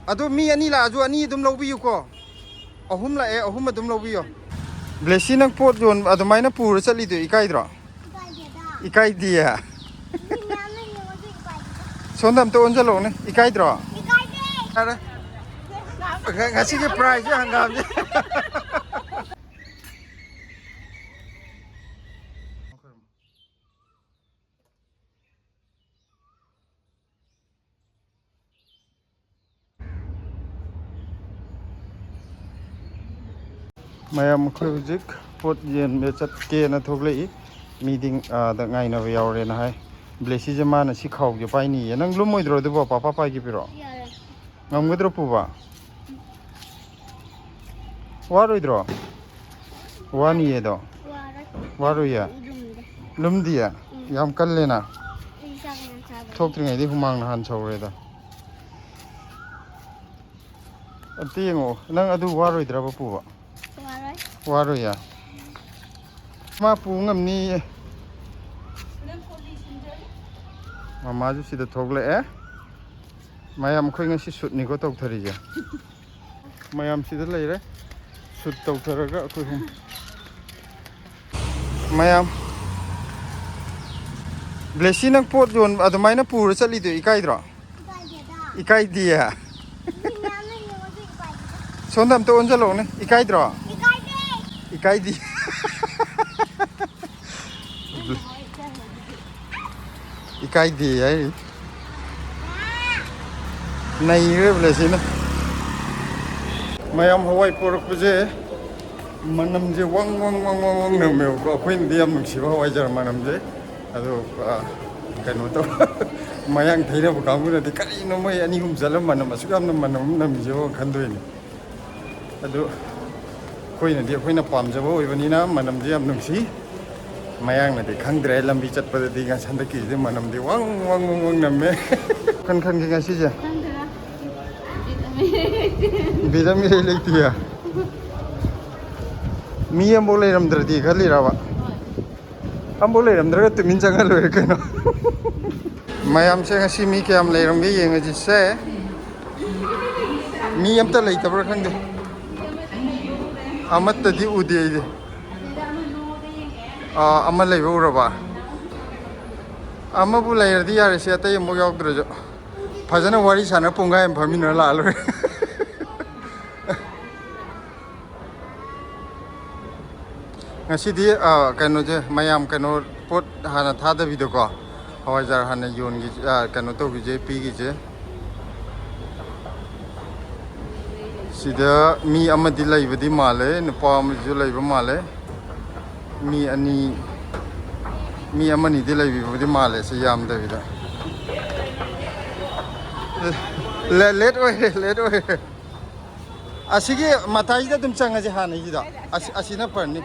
ꯑꯗꯣ ꯃꯤ ꯑꯅꯤ ꯂꯥꯛꯑꯁꯨ ꯑꯅꯤ ꯑꯗꯨꯝ ꯂꯧꯕꯤꯌꯨꯀꯣ ꯑꯍꯨꯝ ꯂꯥꯛꯑꯦ ꯑꯍꯨꯝ ꯑꯗꯨꯝ ꯂꯧꯕꯤꯌꯣ ꯕ꯭ꯂꯦꯁꯤ ꯅꯪ ꯄꯣꯠ ꯌꯣꯟ ꯑꯗꯨꯃꯥꯏꯅ ꯄꯨꯔ ꯆꯠꯂꯤꯗꯣ ꯏꯀꯥꯏꯗ꯭ꯔꯣ 이까이디야 손 담도 얹어놓네 이까이들어 그래 가시게 프라이즈 한 가지 mayam khujik pot yen me chat ke na thoglei meeting da ngai na yaure na hai blesi jama na si khaw ge pai ni nang lum moidro de bo papa pai gi piro ngam gedro pu ba waroidro wani ye do waroya lum dia yam kallena thok tringai di humang na han chawre da atiengo nang adu waroidra ba pu ba waroya ma pu ngamni mama ju sida thogle e mayam khoi ngasi sut ni ko tok thari ja mayam sida leire sut tok tharaga khoi hum mayam blesi nang pot jon adumaina pura chali do ikaidro ikaidia sondam to onjalo ne ikaidro ikaidi ikaidi ai nai re blesi na mayam hawai porak puje manam je wang na me ko khoin diam nuksi ba hawai jar manam je ado kano to mayang thaina ba kamu na de kari no mai ani hum jalam manam asukam na manam nam je khandoi ni ado khoina de khoina pamjaba oibanina manam je am nuksi mayang na de khangdre lambi chatpa de ga sandaki de manam de wang namme kan ki ga si je bidami re lektiya mi am bolai ramdradi khali rawa am bolai ramdra tu min jangal loi kaino mayam se ngasi mi kyam leiram ge yeng ji se mi am ta lei tabra khangde amat ta di ude de ama lei uraba ama bu lei di yare se ta yemo yaw dra jo phajana wari sana punga em phamina la loi ngasi di kaino je mayam kaino pot hana thada video ko hawajar hana yon gi kaino to gi je pi gi je sida mi amadi laibadi male nupa amaju laiba male mi amani di laibadi male se yam da vida let oi asigi matai da dum changa je hana gi da asina parni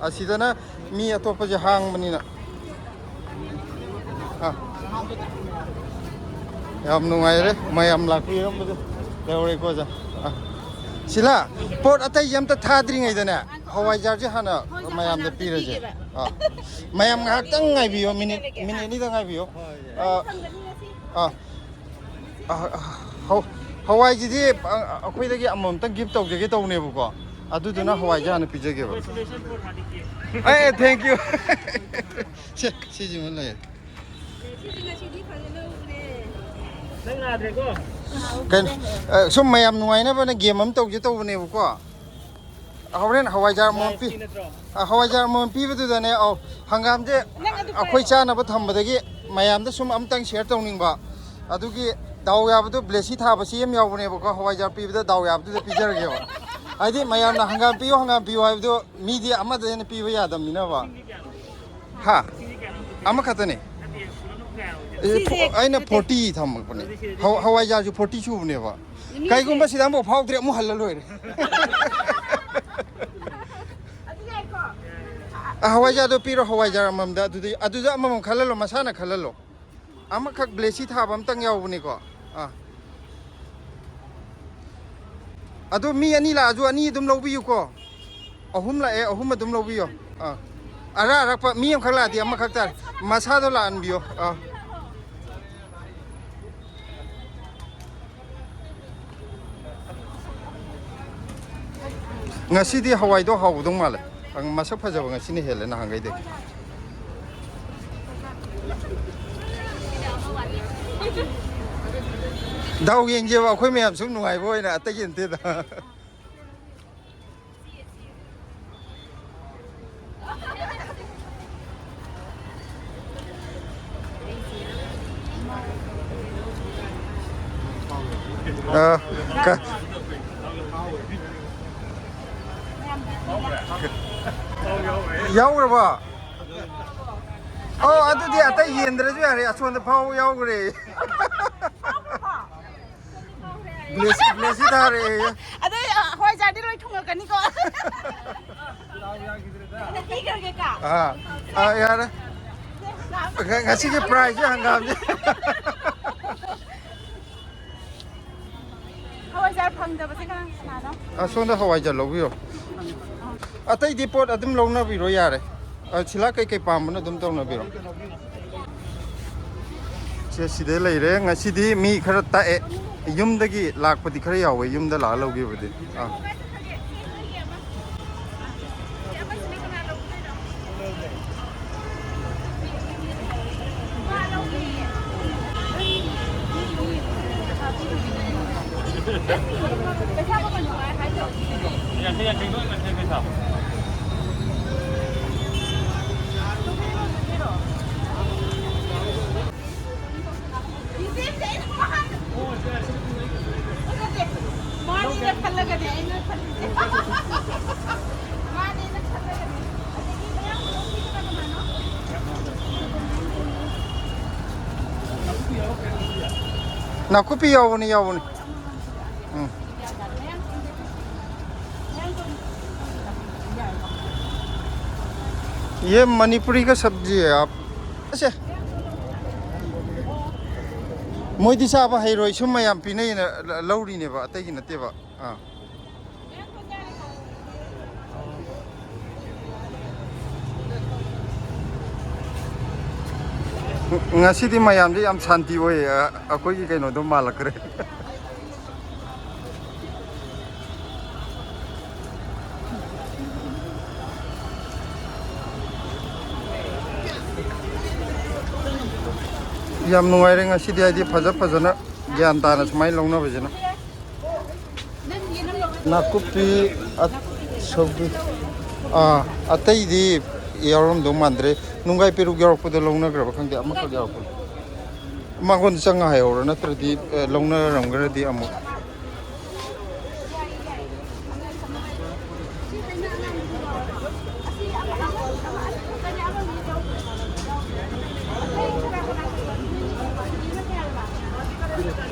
asida na mi atopa je hang mani na yam nungai re mayam lakpi ram bu leore ko ja sila pot atai yam ta thadri ngai da na hawai jar je hana mayam da pi re je mayam ngak tang ngai biyo minute ni da ngai biyo hawai ji di akhoi da gi amam tang gift tok je ge tau ne bu ko adu du na hawai ja na pi je ge ba ai thank you si ji mon lai kan sum mayam nuai na ba na game am tok je tau ne bu ko hawren hawaijar mon pi bu da ne au hangam je akhoi cha na ba tham ba da gi mayam da sum am tang share tau ning ba adu gi daw ya bu du blesi tha ba si em yaw ne bu ko hawaijar pi bu da daw ya bu da pi jar ge ba ai mayam na hangam pi hai bu media ama da ne pi ba ya dam ni na ba ha ama khata ne aina 40 tham ba ne hawaijar ju 40 chu ne ba kai gum ba si dam bo phau tre mu hal loi re hawaijar do piro hawaijar amam da adu da amam khalalo masana khalalo ama khak blesi tha bam tang yaw ni ko adu mi ani la aju ani dum lobiyu ko ahum la e ahum dum lobiyo ara pa mi am khakla di ama khak tar masa do la an biyo เ ngasi di Hawaii do hau dong male ang masak phaja ngasi ni hele na hangai de dau yeng je wa khoi myam sum nuai boi na ta yin te da Yau rồi bà. Anh tôi đi à tay hiền rồi chứ à, xuân tập phao yau rồi. Bless ta rồi. Anh đây hỏi ra đi rồi không có cái gì con. Cái cái cả. Ya đó. Ngasih cái prize chứ hàng ngàm chứ. Hỏi ra phăng được cái cái nào? Xuân đó hỏi ra lâu rồi. Tay đi pot adum lâu na rồi ya rồi. Sila cái pam nó adum tao na rồi. Chị để lấy đấy, ngay đi mi khara tae. Yum dagi lạc bati khara yaw we yum da la lâu gi bati. Nào copy yaw ni. ये मणिपुरी का सब्जी है आप ऐसे मोदी साहब है रोई सुम याम पीने लौरी ने बा अतई नते बा ngasi di mayam di am santi boy aku ki kaino do malak re yam nuai re ngasi di ai phaja na gyan ta na smai longna bajena nakupi sobi atai di yarom do mandre nungai peru gyarok pada longna graba khangde amak gyarok mangon changa hayora natradi longna ramgra di amu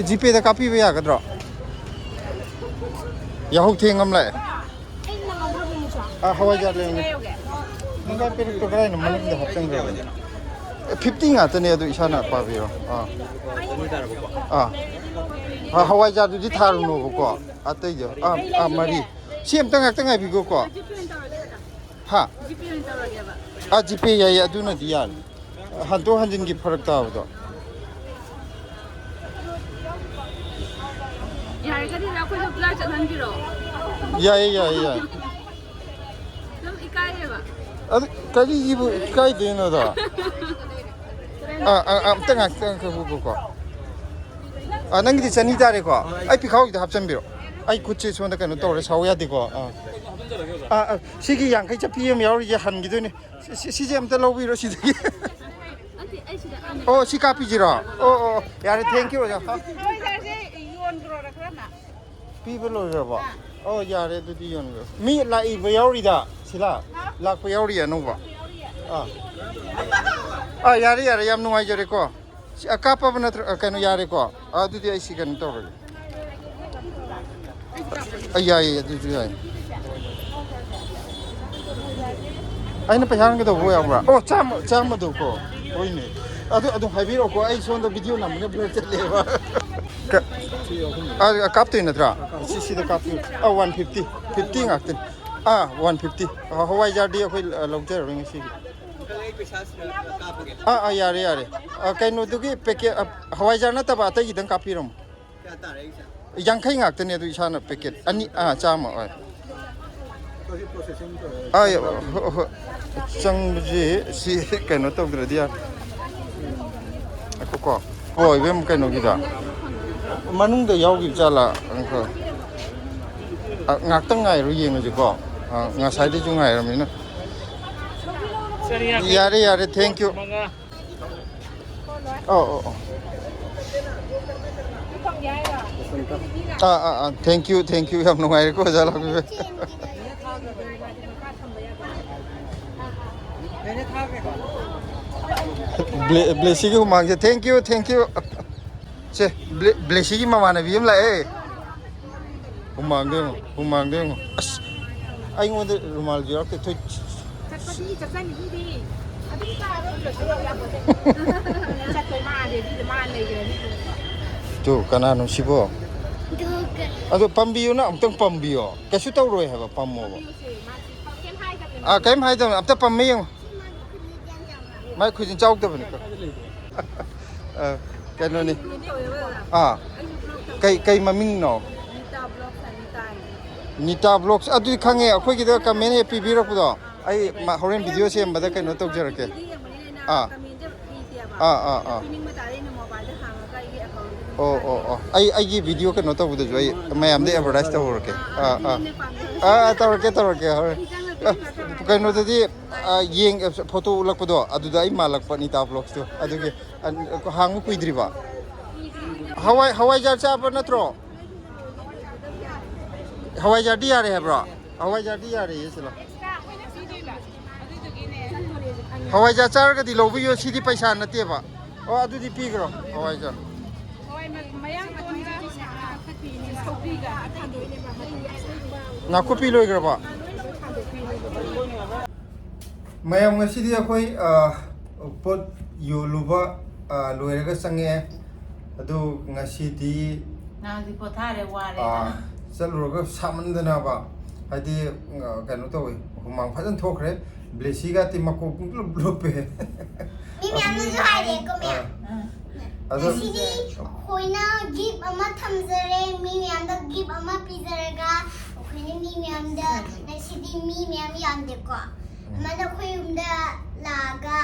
GP da kapi ya kadro yahuk thengam lai hawai jar le nungai peru to krai na maling da haptang ra 50 ngata ne adu isana pa biro hawai jar du di tharu no ko atai jo mari sim tang ngai bi ko ha GP ya adu na diyan hanto hanjin gi pharak ta do यार कभी ना कोई तो plot चलन की रो या तुम इकाई है बा अब कभी ये इकाई देना था तंग को नंगी चनी तारे को आई पिखाओ इधर हप्चन बिरो आई कुछ चीज़ होने का नो तो और सावया देखो सिगी यांग कहीं चप्पी में यार ये हन गिदो ने सिजे हम तो लोग बिरो सिद्धि ओ सिकापी जिरो ओ यार thank you people over. Oh, yeah, they do the younger. Me like Bayarida, Silla, like Bayaria Nova. Yari, I am no idea. A cup of another Canuyarico. I'll do the icy can tolerate. Yeah, did you? I know Pahanga the way over. Oh, Chamaduko. I don't have it. I saw the video number. Captain atra see the captain 150 15 actin 150 Hawaii jar dia khoi longter ring si yare kaino dugi packet Hawaii jar na taba ta idang kapiram yang khai ngak tane du isana packet ani chama oi ai changji si cái nó tông rồi đi à có ôi bên cái nó gì đó mà nung để giàu gì là anh có ngạc tăng ngày rồi gì mà chỉ có ngạc sai đi chung ngày rồi mình nè dạ đấy thank you thank you em nung ngày có ra là blessing của mang thank you che blessing mà mana viêm lại mang đi anh muốn rumal gì đó cái thôi tu kana nó xí bo ado pambiyo na amtang pambiyo kasu tau roi haba pammo cái hai tao amta pammi mai khujin chau da bani cái nó ni cái maming no Nita vlogs adu khange akhoi gi da comment he pi ra pudo ai ma horen video se mbada kai no tok jarake ai gi video kai no tok budo ai mayam de advertise tok rake tawrake hore kai no da di yeng photo ulak pudo adu da ai malak pa Nita vlogs to adu ge hangu kuidri ba hawai jar cha pa natro Hawaii jar dia re bro Hawaii jar dia re yes lo Hawaii jar char ka di lo bi yo si di paisa na te ba adu di pi gro Hawaii jar na ko pi loi gro ba mayam ngasi di akoi pot yo luba loi ga sange adu ngasi di na di pothare ware ꯆꯠꯂꯨꯔꯒ ꯁꯥꯃꯟꯗꯅꯕ ꯍꯥꯏꯗꯤ ꯀꯩꯅꯣ ꯇꯧꯋꯤ ꯍꯨꯃꯥꯡ ꯐꯖꯅ ꯊꯣꯛꯈ꯭ꯔꯦ ꯕ꯭ꯂꯦꯁꯤꯒꯥꯇꯤ ꯃꯀꯣꯛ ꯄꯨꯡꯂꯨꯞ ꯂꯨꯞꯄꯦ ꯃꯤ ꯃꯌꯥꯝꯅꯁꯨ ꯍꯥꯏꯔꯦꯀꯣ ꯃꯌꯥꯝ ꯉꯁꯤꯗꯤ ꯑꯩꯈꯣꯏꯅ ꯒꯤꯐ ꯑꯃ ꯊꯝꯖꯔꯦ ꯃꯤ ꯃꯌꯥꯝꯗ ꯒꯤꯐ ꯑꯃ ꯄꯤꯖꯔꯒ ꯑꯩꯈꯣꯏꯅ ꯃꯤ ꯃꯌꯥꯝꯗ ꯉꯁꯤꯗꯤ ꯃꯤ ꯃꯌꯥꯝ ꯌꯥꯝꯗꯦꯀꯣ ꯑꯃꯅ ꯑꯩꯈꯣꯏ ꯌꯨꯝꯗ ꯂꯥꯛꯑꯒ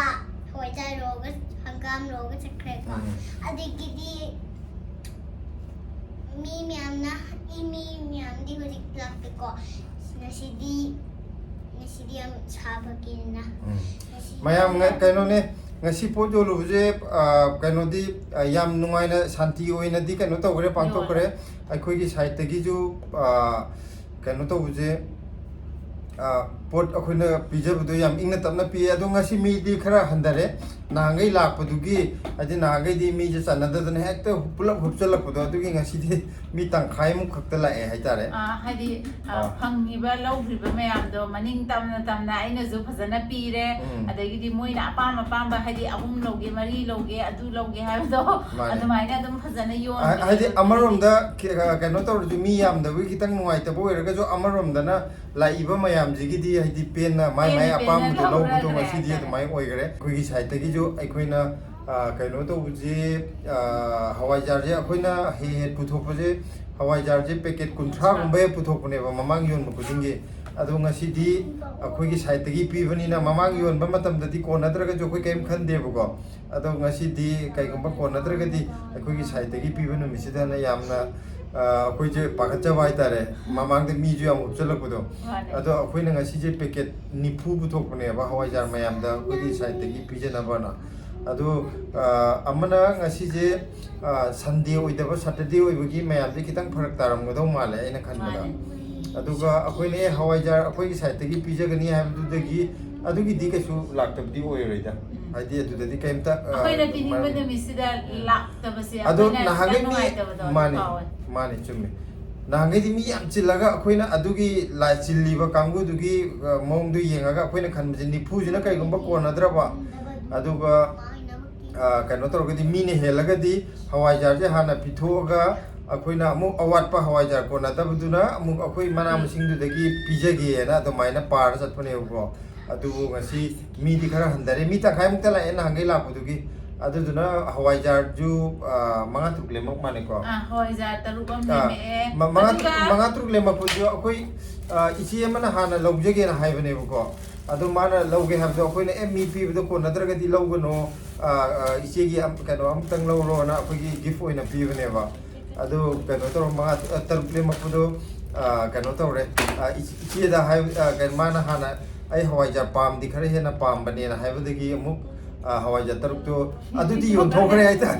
ꯍꯋꯥꯏꯖꯥꯔ ꯂꯧꯔꯒ ꯍꯪꯒꯥꯝ ꯂꯧꯔꯒ ꯆꯠꯈ꯭ꯔꯦꯀꯣ ꯑꯗꯒꯤꯗꯤ mi miyamdi hujik lakko nasidi am sabagina mayam kaino ne ngasi po jo lu je kaino di yam nungai na santi oina di kaino to gre pang to kore akhoi gi side gi ju kaino to buje pot akhoi pijabudu yam ingna tamna pi adu ngasi mi di khara handare nangai lakpadugi adi nangai di mi je sanadadana hekta pulap hupchalakpudo adugi ngasi di mi tangkhai mu khakta la hai tare hadi phangiba lawriba mayamdo maning tamna aina ju phajana pire adagi di moina apam ba hadi ahum loge mari loge adu loge habdo adumaina adum phajana yon hadi amaromda kaino to ju mi yamda wi kitang nuai ta boy raga jo amaromda na laiba mayam jigi di hadi pen na mai apam do lobudo ngasi di adumai oigre koi gi side gi jo aikoina kaino to buji hawai jar je akoina he puthopje hawai jar je packet kunthra gumbe puthopne ba mamang yon mu kudingi adu ngasi di akoi gi side gi pibani na mamang yon ba matam da di konadra ga jo koi kem khande bugo adu ngasi di kai gumba konadra ga di akoi gi side gi pibanu misida na yamna akoi je pakhacha wai tare mamang de mi ju am upchalakpudo adu akoi na ngasi je packet nipu puthopne ba hawai jar mayam da koi gi side gi pijana bana adu amana ngasi je Sunday oidaba Saturday oibagi mayamde kitang pharak taramgodo male aina khanbada aduga akoine hawaijar akoi side gi pijagani habdudagi adugi di kasu laktabdi oiroida haidi adudadi kaimta akoina pinimba de misida laktabase adu nahangai mi mani chummi nahangai di mi yam chillaga akoina adugi la chilliba kangu dugi mongdu yengaga akoina khanbje ni phujina kai gumba konadraba aduga kaino torgadi mine helagadi hawaijar je hana pithoga akoina amuk awatpa hawaijar kona tabduna amuk akoi mana masing du dagi pijage na to maina par satpane ugo adu ngasi mi di khara handare mi ta khai mukta la en hangai la pudugi ꯑꯗꯨꯗꯨꯅ ꯍꯋꯥꯏꯖꯥꯔꯁꯨ ꯃꯉꯥ ꯇꯔꯨꯛ ꯂꯦꯝꯃꯛ ꯃꯥꯅꯦꯀꯣ ꯍꯋꯥꯏꯖꯥꯔ ꯇꯔꯨꯛ ꯑꯃ ꯂꯦꯝꯃꯛꯑꯦ ꯃꯉꯥ ꯇꯔꯨꯛ ꯂꯦꯝꯃꯛꯄꯗꯨ ꯑꯩꯈꯣꯏ ꯏꯆꯦ ꯑꯃꯅ ꯍꯥꯟꯅ ꯂꯧꯖꯒꯦꯅ ꯍꯥꯏꯕꯅꯦꯕꯀꯣ ꯑꯗꯨ ꯃꯥꯅ ꯂꯧꯒꯦ ꯍꯥꯏꯕꯗꯣ ꯑꯩꯈꯣꯏꯅ ꯃꯤ ꯄꯤꯕꯗꯣ ꯀꯣꯟꯅꯗ꯭ꯔꯒꯗꯤ ꯂꯧꯒꯅꯣ ꯏꯆꯦꯒꯤ ꯀꯩꯅꯣ ꯑꯃꯇꯪ ꯂꯧꯔꯣꯅ ꯑꯩꯈꯣꯏꯒꯤ ꯒꯤꯐ ꯑꯣꯏꯅ ꯄꯤꯕꯅꯦꯕ ꯑꯗꯨ ꯀꯩꯅꯣ ꯇꯧꯔ ꯃꯉꯥ ꯇꯔꯨꯛ ꯂꯦꯝꯃꯛꯄꯗꯣ ꯀꯩꯅꯣ ꯇꯧꯔꯦ ꯏꯆꯦꯗ ꯍꯥꯏ ꯃꯥꯅ ꯍꯥꯟꯅ ꯑꯩ ꯍꯋꯥꯏꯖꯥꯔ ꯄꯥꯝꯗꯤ ꯈꯔ ꯍꯦꯟꯅ ꯄꯥꯝꯕꯅꯦꯅ ꯍꯥꯏꯕꯗꯒꯤ ꯑꯃꯨꯛ ꯍꯋꯥꯏꯖꯥꯔ ꯇꯔꯨꯛꯇꯣ ꯑꯗꯨꯗꯤ ꯌꯣꯟꯊꯣꯛꯈ꯭ꯔꯦ ꯍꯥꯏꯇꯥꯔꯦ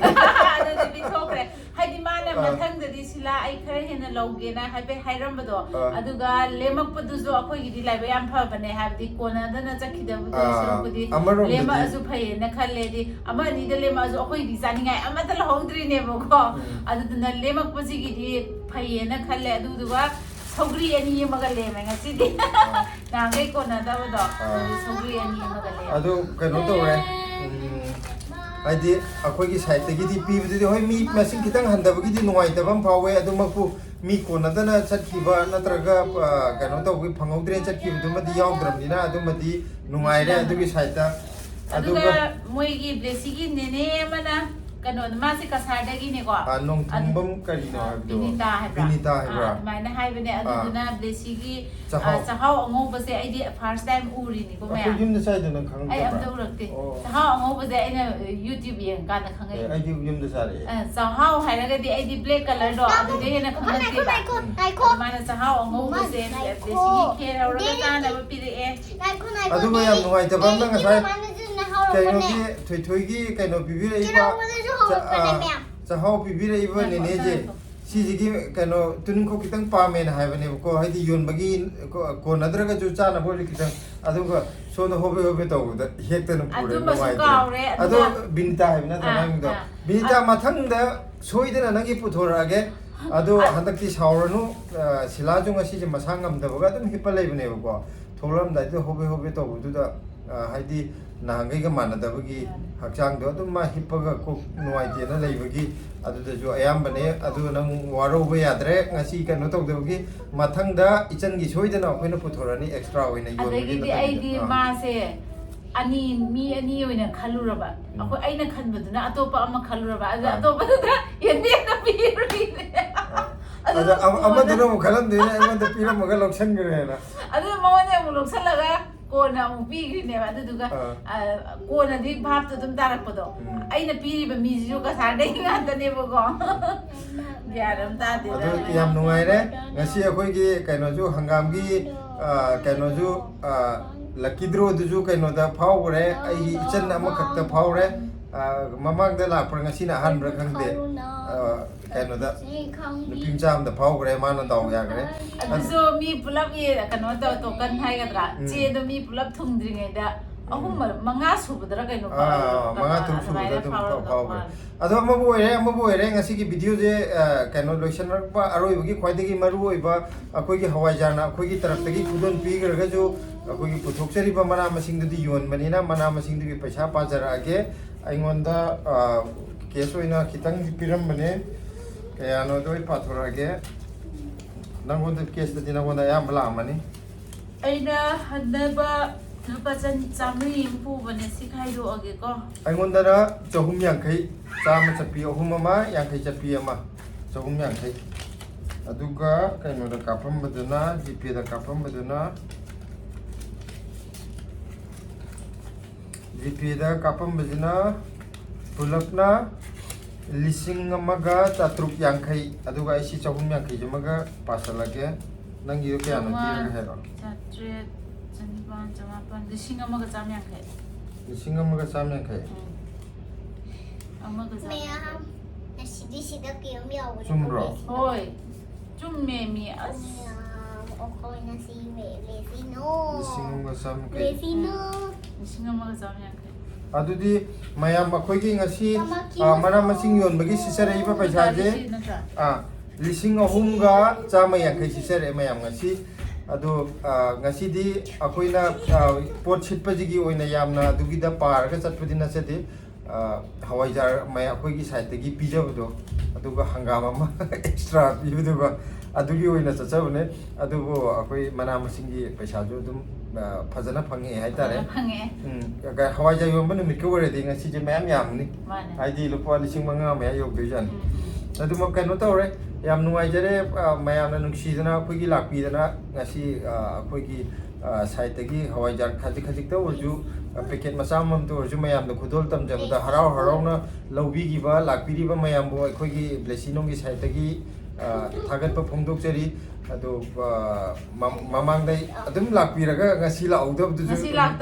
ꯑꯗꯨꯗꯤ ꯄꯤꯊꯣꯛꯈ꯭ꯔꯦ ꯍꯥꯏꯗꯤ ꯃꯥꯅ ꯃꯊꯪꯗꯗꯤ ꯁꯤꯂꯥ ꯑꯩ ꯈꯔ ꯍꯦꯟꯅ ꯂꯧꯒꯦꯅ ꯍꯥꯏꯐꯦꯠ ꯍꯥꯏꯔꯝꯕꯗꯣ ꯑꯗꯨꯒ ꯂꯦꯝꯃꯛꯄꯗꯨꯁꯨ ꯑꯩꯈꯣꯏꯒꯤꯗꯤ ꯂꯥꯏꯕꯛ ꯌꯥꯝ ꯐꯕꯅꯦ ꯍꯥꯏꯕꯗꯤ ꯀꯣꯟꯅꯗꯅ ꯆꯠꯈꯤꯗꯕꯗꯨ ꯁꯔꯨꯛꯄꯨꯗꯤ ꯂꯦꯝꯃꯛꯑꯁꯨ ꯐꯩꯌꯦꯅ ꯈꯜꯂꯦꯗꯤ ꯑꯃ ꯑꯅꯤꯗ ꯂꯦꯝꯃꯛꯑꯁꯨ ꯑꯩꯈꯣꯏꯒꯤꯗꯤ ꯆꯥꯅꯤꯡꯉꯥꯏ ꯑꯃꯠꯇ ꯂꯧꯍꯧꯗ꯭ꯔꯤꯅꯦꯕꯀꯣ ꯑꯗꯨꯗꯨꯅ ꯂꯦꯝꯃꯛꯄꯁꯤꯒꯤꯗꯤ ꯐꯩꯌꯦꯅ ꯈꯜꯂꯦ ꯑꯗꯨꯗꯨꯒ ꯁꯧꯒ꯭ꯔꯤ ꯑꯅꯤ ꯑꯃꯒ ꯂꯦꯝꯃꯦ ꯉꯁꯤꯗꯤ ꯅꯍꯥꯟꯈꯩ ꯀꯣꯟꯅꯗꯕꯗꯣ ꯁꯧꯒ꯭ꯔꯤ ꯑꯅꯤ ꯑꯃꯒ ꯂꯦꯝꯃꯦ ꯑꯗꯨ ꯀꯩꯅꯣ ꯇꯧꯔꯦ ꯍꯥꯏꯗꯤ ꯑꯩꯈꯣꯏꯒꯤ ꯁꯥꯏꯠꯇꯒꯤꯗꯤ ꯄꯤꯕꯗꯨꯗꯤ ꯍꯣꯏ ꯃꯤ ꯃꯁꯤꯡ ꯈꯤꯇꯪ ꯍꯟꯊꯕꯒꯤꯗꯤ ꯅꯨꯡꯉꯥꯏꯇꯕ ꯑꯃ ꯐꯥꯎꯋꯦ ꯑꯗꯨꯃꯛꯄꯨ ꯃꯤ ꯀꯣꯟꯅꯗꯅ ꯆꯠꯈꯤꯕ ꯅꯠꯇ꯭ꯔꯒ ꯀꯩꯅꯣ ꯇꯧꯕꯒꯤ ꯐꯪꯍꯧꯗ꯭ꯔꯦ ꯆꯠꯈꯤꯕꯗꯨꯃꯗꯤ ꯌꯥꯎꯗ꯭ꯔꯕꯅꯤ나 ꯑꯗꯨꯃꯗꯤ ꯅꯨꯡꯉꯥꯏꯔꯦ ꯑꯗꯨꯒꯤ ꯁꯥꯏꯠꯇ ꯑꯗꯨꯒ ꯃꯣꯏꯒꯤ ꯕ꯭ꯂꯦꯁꯤꯒꯤ ꯅꯦꯅꯦ ꯑꯃꯅ ꯀꯩꯅꯣ ꯃꯥꯁꯦ ꯀꯁꯥꯔꯗꯒꯤꯅꯦꯀꯣ ꯅꯣꯡꯊꯨꯡꯕꯝ ꯀꯔꯤꯅꯣ ꯍꯥꯏꯕꯗꯣ ꯕꯤꯅꯤꯇꯥ ꯍꯥꯏꯕ꯭ꯔꯥ ꯑꯗꯨꯃꯥꯏꯅ ꯍꯥꯏꯕꯅꯦ ꯑꯗꯨꯗꯨꯅ ꯕ꯭ꯂꯦꯁꯤꯒꯤ ꯆꯥꯛꯍꯥꯎ ꯑꯉꯧꯕꯁꯦ ꯑꯩꯗꯤ ꯐꯥꯔꯁ ꯇꯥꯏꯝ ꯎꯔꯤꯅꯤꯀꯣ ꯃꯌꯥꯝ ꯑꯩꯈꯣꯏ ꯌꯨꯝꯗ ꯆꯥꯏꯗꯅ ꯈꯪꯗꯕ꯭ꯔꯥ ꯑꯩ ꯑꯝꯇ ꯎꯔꯛꯇꯦ ꯆꯥꯛꯍꯥꯎ ꯑꯉꯧꯕꯁꯦ ꯑꯩꯅ ꯌꯨꯇ꯭ꯌꯨꯕ ꯌꯦꯡꯀꯥꯟꯗ ꯈꯪꯉꯛꯏ ꯑꯩꯗꯤ ꯌꯨꯝꯗ ꯆꯥꯔꯛꯑꯦ ꯆꯥꯛꯍꯥꯎ ꯍꯥꯏꯔꯒꯗꯤ ꯑꯩꯗꯤ ꯕ꯭ꯂꯦꯛ ꯀꯂꯔꯗꯣ ꯑꯗꯨꯗꯤ ꯍꯦꯟꯅ ꯈꯪꯉꯛꯇꯦꯕ ꯑꯗꯨꯃꯥꯏꯅ ꯆꯥꯛꯍꯥꯎ ꯑꯉꯧꯕꯁꯦ ꯕ꯭ꯂꯦꯁꯤꯒꯤ ꯈꯦꯔ ꯍꯧꯔꯒ ꯆꯥꯅꯕ ꯄꯤꯔꯛꯑꯦ ꯑꯗꯨꯒ ꯌꯥꯝ ꯅꯨꯡꯉꯥꯏꯇꯕ ꯑꯃꯅ ꯉꯁꯥꯏ ꯀꯩꯅꯣꯒꯤ ꯊꯣꯏꯊꯣꯏꯒꯤ ꯀꯩꯅꯣ ꯄꯤꯕꯤꯔꯛꯏꯕ ꯆꯥꯛꯍꯥꯎ ꯄꯤꯕꯤꯔꯛꯏꯕ ꯅꯦꯅꯦꯁꯦ ꯁꯤꯁꯤꯒꯤ ꯀꯩꯅꯣ ꯇꯨꯅꯤꯡꯈꯣꯛ ꯈꯤꯇꯪ ꯄꯥꯝꯃꯦꯅ ꯍꯥꯏꯕꯅꯦꯕꯀꯣ ꯍꯥꯏꯗꯤ ꯌꯣꯟꯕꯒꯤ ꯀꯣꯟꯅꯗ꯭ꯔꯒꯁꯨ ꯆꯥꯅꯕ ꯑꯣꯏꯔꯗꯤ ꯈꯤꯇꯪ ꯑꯗꯨꯒ ꯁꯣꯝꯗ ꯍꯣꯕꯦ ꯍꯣꯕꯦ ꯇꯧꯕꯗ ꯍꯦꯛꯇꯅ ꯄꯨꯔꯦ ꯅꯨꯡꯉꯥꯏꯇ꯭ꯔꯦ ꯑꯗꯣ ꯕꯤꯅꯤꯇꯥ ꯍꯥꯏꯕ ꯅꯠꯇ꯭ꯔꯣ ꯅꯪꯒꯤꯗꯣ ꯕꯤꯅꯤꯇꯥ ꯃꯊꯪꯗ ꯁꯣꯏꯗꯅ ꯅꯪꯒꯤ ꯄꯨꯊꯣꯔꯛꯑꯒꯦ ꯑꯗꯣ ꯍꯟꯗꯛꯇꯤ ꯁꯥꯎꯔꯅꯨ ꯁꯤꯂꯥꯁꯨ ꯉꯁꯤꯁꯦ ꯃꯁꯥ ꯉꯝꯗꯕꯒ ꯑꯗꯨꯝ ꯍꯤꯞꯄ ꯂꯩꯕꯅꯦꯕꯀോ ꯊꯣꯛꯂꯛꯑꯝꯗꯥꯏꯗ ꯍꯣꯕꯦ ꯍꯣꯕꯦ ꯇꯧꯕꯗꯨꯗ ꯍꯥꯏꯗꯤ ꯅꯍꯥꯟꯈꯩꯒ ꯃꯥꯟꯅꯗꯕꯒꯤ ꯍꯛꯆꯥꯡꯗꯣ ꯑꯗꯨꯝ ꯃꯥ ꯍꯤꯞꯄꯒ ꯀꯣꯛ ꯅꯨꯡꯉꯥꯏꯇꯦꯅ ꯂꯩꯕꯒꯤ ꯑꯗꯨꯗꯁꯨ ꯑꯌꯥꯝꯕꯅꯦ ꯑꯗꯨ ꯅꯪ ꯋꯥꯔꯧꯕ ꯌꯥꯗ꯭ꯔꯦ ꯉꯁꯤ ꯀꯩꯅꯣ ꯇꯧꯗꯕꯒꯤ ꯃꯊꯪꯗ ꯏꯆꯟꯒꯤ ꯁꯣꯏꯗꯅ ꯑꯩꯈꯣꯏꯅ ꯄꯨꯊꯣꯔꯛꯑꯅꯤ ꯑꯦꯛꯁꯇ꯭ꯔꯥ ꯑꯣꯏꯅ ꯌꯣꯟꯕꯒꯤ ꯑꯗꯒꯤꯗꯤ ꯑꯩꯗꯤ ꯃꯥꯁꯦ ꯃꯤ ꯑꯅꯤ ꯑꯣꯏꯅ ꯈꯜꯂꯨꯔꯕ ꯑꯩꯈꯣꯏ ꯑꯩꯅꯈꯟꯕꯗꯨꯅ ꯑꯇꯣꯞꯄ ꯑꯃ ꯈꯜꯂꯨꯔꯕ ꯑꯗꯨ ꯑꯇꯣꯞꯄꯗꯨꯗ ꯌꯦꯟꯗꯦꯝꯅ ꯄꯤꯔꯨꯔꯤꯅꯦ ꯑꯗ ꯑꯃꯗꯨꯅ ꯑꯃꯨꯛ ꯈꯜꯂꯝꯗꯣꯏꯅꯦ ꯑꯩꯉꯣꯟꯗ ꯄꯤꯔꯝꯃꯒ ꯂꯧꯁꯟꯈ꯭ꯔꯦꯅ ꯑꯗꯨ ꯃꯉꯣꯟꯗ ꯑꯃꯨꯛ ꯂꯧꯁꯜꯂꯒ ꯀꯣꯟꯅ ꯑꯃꯨꯛ ꯄꯤꯈ꯭ꯔꯤꯅꯦꯕ ꯑꯗꯨꯗꯨꯒ ꯀꯣꯟꯅꯗꯤ ꯚꯥꯞꯇꯣ ꯑꯗꯨꯝ ꯇꯥꯔꯛꯄꯗꯣ ꯑꯩꯅ ꯄꯤꯔꯤꯕ ꯃꯤꯁꯤꯁꯨ ꯀꯁꯥꯔꯗꯒꯤ ꯉꯥꯛꯇꯅꯦꯕꯀꯣ ꯒ꯭ꯌꯥꯟ ꯑꯃ ꯇꯥꯗꯦ ꯑꯗꯨ ꯌꯥꯝ ꯅꯨꯡꯉꯥꯏꯔꯦ ꯉꯁꯤ ꯑꯩꯈꯣꯏꯒꯤ ꯀꯩꯅꯣꯁꯨ ꯍꯪꯒꯥꯝꯒꯤ ꯀꯩꯅꯣꯁꯨ ꯂꯛꯀꯤ ꯗ꯭ꯔꯣꯗꯨꯁꯨ ꯀꯩꯅꯣꯗ ꯐꯥꯎꯈ꯭ꯔꯦ ꯑꯩꯒꯤ ꯏꯆꯟ ꯑꯃꯈꯛꯇ ꯐꯥꯎꯔꯦ ꯃꯃꯥꯡꯗ ꯂꯥꯛꯄ꯭ꯔꯥ ꯉꯁꯤꯅ ꯑꯍꯥꯟꯕ꯭ꯔꯥ ꯈꯪꯗꯦ ꯀꯩꯅꯣꯗ ꯅꯨꯄꯤ ꯃꯆꯥ ꯑꯃꯗ ꯐꯥꯎꯈ꯭ꯔꯦ ꯃꯥꯅ ꯗꯥꯎ ꯌꯥꯈ꯭ꯔꯦ ꯑꯗꯨꯁꯨ ꯃꯤ ꯄꯨꯂꯞ ꯀꯩꯅꯣ ꯇꯧ ꯇꯣꯀꯟ ꯍꯥꯏꯒꯗ꯭ꯔꯥ ꯆꯦꯗꯣ ꯃꯤ ꯄꯨꯂꯞ ꯊꯨꯡꯗ꯭ꯔꯤꯉꯩꯗ ꯃꯉꯥ ꯁꯨꯕꯗꯔ ꯀꯩꯅꯣ ꯃꯉꯥ ꯇꯔꯨꯛ ꯁꯨꯕꯗ ꯑꯗꯨꯝ ꯐꯥꯎꯈ꯭ꯔꯦ ꯑꯗꯣ ꯑꯃꯕꯨ ꯑꯣꯏꯔꯦ ꯉꯁꯤꯒꯤ ꯚꯤꯗꯤꯑꯣꯁꯦ ꯀꯩꯅꯣ ꯂꯣꯏꯁꯤꯟꯔꯛꯄ ꯑꯔꯣꯏꯕꯒꯤ ꯈ꯭ꯋꯥꯏꯗꯒꯤ ꯃꯔꯨꯑꯣꯏꯕ ꯑꯩꯈꯣꯏꯒꯤ ꯍꯋꯥꯏꯖꯥꯔꯅ ꯑꯩꯈꯣꯏꯒꯤ ꯇꯔꯞꯇꯒꯤ ꯈꯨꯗꯣꯜ ꯄꯤꯈ꯭ꯔꯒꯁꯨ ꯑꯩꯈꯣꯏꯒꯤ ꯄꯨꯊꯣꯛꯆꯔꯤꯕ ꯃꯅꯥ ꯃꯁꯤꯡꯗꯨꯗꯤ ꯌꯣꯟꯕꯅꯤꯅ ꯃꯅꯥ ꯃꯁꯤꯡꯗꯨꯒꯤ ꯄꯩꯁꯥ ꯄꯥꯖꯔꯛꯑꯒꯦ ꯑꯩꯉꯣꯟꯗ ꯀꯦꯁ ꯑꯣꯏꯅ ꯈꯤꯇꯪꯄꯤꯔꯝꯕꯅꯦ ꯀꯌꯥꯅꯣꯗꯣ ꯑꯩ ꯄꯥꯊꯣꯔꯛꯑꯒꯦ ꯅꯪꯉꯣꯟꯗ ꯀꯦꯁꯇꯗꯤ ꯅꯪꯉꯣꯟꯗ ꯑꯌꯥꯝꯕ ꯂꯥꯛꯑꯝꯃꯅꯤ ꯑꯩꯅ ꯍꯟꯅꯕ ꯂꯨꯄꯥ 100 ꯄꯨꯕꯅꯦ ꯁꯤ ꯈꯥꯏꯗꯣꯛꯑꯒꯦꯀꯣ ꯑꯩꯉꯣꯟꯗꯅ 250 ꯆꯥꯝꯃ ꯆꯠꯄꯤ ꯑꯍꯨꯝ ꯑꯃ 50 ꯆꯠꯄꯤ ꯑꯃ 250 ꯑꯗꯨꯒ ꯀꯩꯅꯣꯗ ꯀꯥꯞꯄꯝꯕꯗꯨꯅ ꯖꯤꯄꯦꯗ ꯀꯥꯞꯄꯝꯕꯗꯨꯅ ꯖꯤꯄꯦꯗ ꯀꯥꯞꯄꯝꯕꯁꯤꯅ ꯄꯨꯂꯞꯅ 1,450 ꯑꯗꯨꯒ ꯑꯩ ꯁꯤ 350 ꯄꯥꯁꯜꯂꯒꯦ ꯅꯪꯒꯤꯗꯣ ꯀꯌꯥꯅꯣ ꯊꯤꯔꯒ ꯍꯥꯏꯔꯣ 1,150 ꯁꯤꯗ ꯀꯌꯥꯝ ꯌꯥꯎꯕꯅꯣ ꯆꯨꯝꯕ꯭ꯔꯣ ꯍꯣꯏ ꯆꯨꯝꯃꯦ ꯃꯤ ꯑꯁ ꯑꯩꯈꯣꯏꯅ ꯁꯤ ꯂꯦꯁꯤꯅꯣ 1,150 ꯑꯗꯨꯗꯤ ꯃꯌꯥꯝ ꯑꯩꯈꯣꯏꯒꯤ ꯉꯁꯤ ꯃꯅꯥ ꯃꯁꯤꯡ ꯌꯣꯟꯕꯒꯤ ꯁꯤꯆꯔꯛꯏꯕ ꯄꯩꯁꯥꯁꯦ 3,150 ꯁꯤꯆꯔꯛꯑꯦ ꯃꯌꯥꯝ ꯉꯁꯤ ꯑꯗꯣ ꯉꯁꯤꯗꯤ ꯑꯩꯈꯣꯏꯅ ꯄꯣꯠ ꯁꯤꯠꯄꯁꯤꯒꯤ ꯑꯣꯏꯅ ꯌꯥꯝꯅ ꯑꯗꯨꯒꯤꯗ ꯄꯥꯔꯒ ꯆꯠꯄꯗꯤ ꯅꯠꯆꯗꯦ ꯍꯋꯥꯏꯖꯥꯔ ꯑꯩꯈꯣꯏꯒꯤ ꯁꯥꯏꯠꯇꯒꯤ ꯄꯤꯖꯕꯗꯣ ꯑꯗꯨꯒ ꯍꯪꯒꯥꯝ ꯑꯃ ꯑꯦꯛꯁꯇ꯭ꯔꯥ ꯄꯤꯕꯗꯨꯒ ꯑꯗꯨꯒꯤ ꯑꯣꯏꯅ ꯆꯠꯆꯕꯅꯦ ꯑꯗꯨꯕꯨ ꯑꯩꯈꯣꯏ ꯃꯅꯥ ꯃꯁꯤꯡꯒꯤ ꯄꯩꯁꯥꯁꯨ ꯑꯗꯨꯝ ꯐꯖꯅ ꯐꯪꯉꯦ ꯍꯥꯏꯇꯥꯔꯦ ꯐꯪꯉꯦ ꯍꯋꯥꯏꯖꯥꯔ ꯌꯣꯟꯕ ꯅꯨꯃꯤꯠꯀ ꯑꯣꯏꯔꯗꯤ ꯉꯁꯤꯁꯦ ꯃꯌꯥꯝ ꯌꯥꯝꯅꯤ ꯃꯥꯅꯦ ꯍꯥꯏꯗꯤ ꯂꯨꯄꯥ 5,000 ꯃꯌꯥ ꯌꯧꯗꯣꯏꯖꯥꯠꯅꯤ ꯑꯗꯨꯃꯛ ꯀꯩꯅꯣ ꯇꯧꯔꯦ ꯌꯥꯝ ꯅꯨꯡꯉꯥꯏꯖꯔꯦ ꯃꯌꯥꯝꯅ ꯅꯨꯡꯁꯤꯗꯅ ꯑꯩꯈꯣꯏꯒꯤ ꯂꯥꯛꯄꯤꯗꯅ ꯉꯁꯤ ꯑꯩꯈꯣꯏꯒꯤ ꯁꯥꯏꯠꯇꯒꯤ ꯍꯋꯥꯏꯖꯥꯔ ꯈꯖꯤꯛ ꯈꯖꯤꯛꯇ ꯑꯣꯏꯔꯁꯨ ꯄꯦꯀꯦꯠ ꯃꯆꯥ ꯑꯃꯃꯝꯇ ꯑꯣꯏꯔꯁꯨ ꯃꯌꯥꯝꯗ ꯈꯨꯗꯣꯜ ꯇꯝꯖꯕꯗ ꯍꯔꯥꯎ ꯍꯔꯥꯎꯅ ꯂꯧꯕꯤꯈꯤꯕ ꯂꯥꯛꯄꯤꯔꯤꯕ ꯃꯌꯥꯝꯕꯨ ꯑꯩꯈꯣꯏꯒꯤ ꯕ꯭ꯂꯦꯁꯤꯅꯣꯡꯒꯤ ꯁꯥꯏꯠꯇꯒꯤ ꯊꯥꯒꯠꯄ ꯐꯣꯡꯗꯣꯛꯆꯔꯤ ꯑꯗꯣ ꯃꯃꯥꯡꯗ ꯑꯗꯨꯝ ꯂꯥꯛꯄꯤꯔꯒ ꯉꯁꯤ ꯂꯥꯛꯍꯧꯗꯕꯗꯨꯁꯨ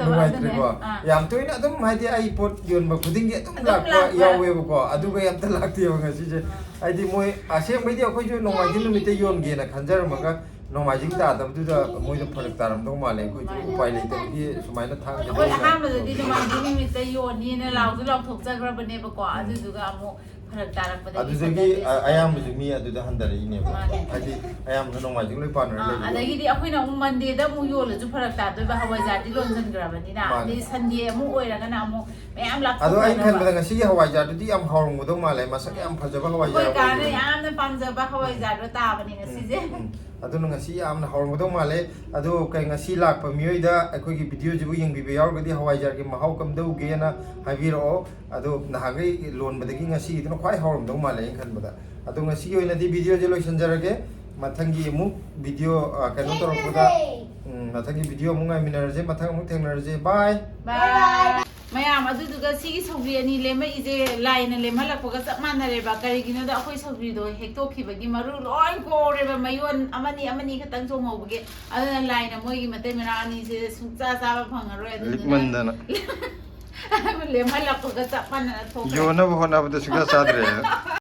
ꯅꯨꯡꯉꯥꯏꯇ꯭ꯔꯦꯀꯣ ꯌꯥꯝ ꯇꯣꯏꯅ ꯑꯗꯨꯝ ꯍꯥꯏꯗꯤ ꯑꯩ ꯄꯣꯠ ꯌꯣꯟꯕ ꯈꯨꯗꯤꯡꯒꯤ ꯑꯗꯨꯝ ꯂꯥꯛꯄ ꯌꯥꯎꯋꯦꯕꯀꯣ ꯑꯗꯨꯒ ꯑꯝꯇ ꯂꯥꯛꯇꯦꯕ ꯉꯁꯤꯁꯦ ꯍꯥꯏꯗꯤ ꯃꯣꯏ ꯑꯁꯦꯡꯕꯩꯗꯤ ꯑꯩꯈꯣꯏꯁꯨ ꯅꯣꯡꯃꯥꯏꯖꯤꯡ ꯅꯨꯃꯤꯠꯇ ꯌꯣꯟꯒꯦꯅ ꯈꯟꯖꯔꯝꯃꯒ ꯅꯣꯡꯃꯥꯏꯖꯤꯡ ꯇꯥꯗꯕꯗꯨꯗ ꯃꯣꯏꯗ ꯐꯔꯛ ꯇꯥꯔꯝꯗꯧ ꯃꯥꯜꯂꯦ ꯑꯩꯈꯣꯏꯁꯨ ꯎꯄꯥꯏ ꯂꯩꯇꯕꯒꯤ ꯁꯨꯃꯥꯏꯅ ꯊꯥꯡꯖꯦ ꯑꯩꯈꯣꯏ ꯑꯍꯥꯟꯕꯗꯗꯤ ꯅꯣꯡꯃꯥꯏꯖꯤꯡ ꯅꯨꯃꯤꯠꯇ ꯌꯣꯟꯅꯤꯅ ꯂꯥꯎꯊꯣꯛꯆꯈ꯭ꯔꯕꯅꯦꯕꯀꯣ ꯑꯗꯨꯗꯨꯒ ꯑꯃꯨꯛ ꯐꯔꯛ ꯇꯥꯔꯛꯄꯗꯒꯤ ꯑꯗꯨꯗꯒꯤ ꯑꯌꯥꯝꯕꯁꯨ ꯃꯤ ꯑꯗꯨꯗ ꯍꯟꯊꯔꯛꯏꯅꯦꯕ ꯍꯥꯏꯗꯤ ꯑꯌꯥꯝꯕꯅ ꯅꯣꯡꯃꯥꯏꯖꯤꯡ ꯂꯣꯏ ꯄꯥꯟꯅꯔ ꯂꯩꯕ ꯑꯗꯒꯤꯗꯤ ꯑꯩꯈꯣꯏꯅ ꯑꯃꯨꯛ ꯃꯟꯗꯦꯗ ꯑꯃꯨꯛ ꯌꯣꯜꯂꯁꯨ ꯐꯔꯛ ꯇꯥꯗꯣꯏꯕ ꯍꯋꯥꯏꯖꯥꯔꯗꯤ ꯂꯣꯟꯁꯤꯟꯈ꯭ꯔꯕꯅꯤꯅ ꯑꯗꯩ ꯁꯟꯗꯦ ꯑꯃꯨꯛ ꯑꯣꯏꯔꯒꯅ ꯑꯃꯨꯛ ꯃꯌꯥꯝ ꯑꯗꯣ ꯑꯩꯅ ꯈꯟꯕꯗ ꯂꯥꯛꯊꯣꯛꯅꯕ ꯉꯁꯤꯒꯤ ꯍꯋꯥꯏꯖꯥꯔꯗꯨꯗꯤ ꯌꯥꯝ ꯍꯥꯎꯔꯝꯒꯗꯧ ꯃꯥꯜꯂꯦ ꯃꯁꯛ ꯌꯥꯝ ꯐꯖꯕ ꯍꯋꯥꯏꯖꯥꯔ ꯑꯩꯈꯣꯏ ꯀꯥꯅ ꯌꯥꯝꯅ ꯄꯥꯝꯖꯕ ꯍꯋꯥꯏꯖꯥꯔꯗꯣ ꯇꯥꯕꯅꯦ ꯉꯁꯤꯁꯦ ꯑꯗꯨꯅ ꯉꯁꯤ ꯌꯥꯝꯅ ꯍꯥꯎꯔꯝꯒꯗꯧ ꯃꯥꯜꯂꯦ ꯑꯗꯣ ꯀꯩ ꯉꯁꯤ ꯂꯥꯛꯄ ꯃꯤꯑꯣꯏꯗ ꯑꯩꯈꯣꯏꯒꯤ ꯚꯤꯗꯤꯑꯣꯁꯤꯕꯨ ꯌꯦꯡꯕꯤꯕ ꯌꯥꯎꯔꯒꯗꯤ ꯍꯋꯥꯏꯖꯥꯔꯒꯤ ꯃꯍꯥꯎ ꯀꯝꯗꯧꯒꯦꯅ ꯍꯥꯏꯕꯤꯔꯛꯑꯣ ꯑꯗꯣ ꯅꯍꯥꯟꯈꯩ ꯂꯣꯟꯕꯗꯒꯤ ꯉꯁꯤꯒꯤꯗꯨꯅ ꯈ꯭ꯋꯥꯏ ꯍꯥꯎꯔꯝꯗꯧ ꯃꯥꯜꯂꯦ ꯑꯩꯅ ꯈꯟꯕꯗ ꯑꯗꯣ ꯉꯁꯤꯒꯤ ꯑꯣꯏꯅꯗꯤ ꯚꯤꯗꯤꯑꯣꯁꯦ ꯂꯣꯏꯁꯤꯟꯖꯔꯒꯦ ꯃꯊꯪꯒꯤ ꯑꯃꯨꯛ ꯚꯤꯗꯤꯑꯣ ꯀꯩꯅꯣ ꯇꯧꯔꯛꯄꯗ ꯃꯊꯪꯒꯤ ꯚꯤꯗꯤꯑꯣ ꯑꯃꯨꯛ ꯉꯥꯏꯃꯤꯟꯅꯔꯁꯦ ꯃꯊꯪ ꯑꯃꯨꯛ ꯊꯦꯡꯅꯔꯁꯦ ꯕꯥꯏ ꯕꯥꯏ ꯃꯌꯥꯝ ꯑꯗꯨꯗꯨꯒ ꯁꯤꯒꯤ ꯁꯧꯒ꯭ꯔꯤ ꯑꯅꯤ ꯂꯦꯝꯃꯛꯏꯁꯦ ꯂꯥꯏꯅ ꯂꯦꯝꯍꯜꯂꯛꯄꯒ ꯆꯞ ꯃꯥꯟꯅꯔꯦꯕ ꯀꯔꯤꯒꯤꯅꯣꯗ ꯑꯩꯈꯣꯏ ꯁꯧꯒ꯭ꯔꯤꯗꯣ ꯍꯦꯛꯇꯣꯛꯈꯤꯕꯒꯤ ꯃꯔꯨ ꯂꯣꯏ ꯀꯣꯔꯦꯕ ꯃꯌꯣꯟ ꯑꯃꯅꯤ ꯈꯛꯇꯪ ꯆꯣꯡꯍꯧꯕꯒꯤ ꯑꯗꯨꯅ ꯂꯥꯏꯅ ꯃꯣꯏꯒꯤ ꯃꯇꯩ ꯃꯅꯥꯎ ꯑꯅꯤꯁꯦ ꯁꯨꯡꯆꯥ ꯆꯥꯕ ꯐꯪꯉꯔꯣꯏ ꯂꯤꯛꯃꯟꯗꯅ ꯂꯦꯝꯍꯜꯂꯛꯄꯒ ꯆꯞ ꯃꯥꯟꯅꯅ ꯊꯣꯛꯈ꯭ꯔꯦ ꯌꯣꯟꯅꯕ ꯍꯣꯠꯅꯕꯗ ꯁꯨꯡꯆꯥ ꯆꯥꯗ꯭ꯔꯦ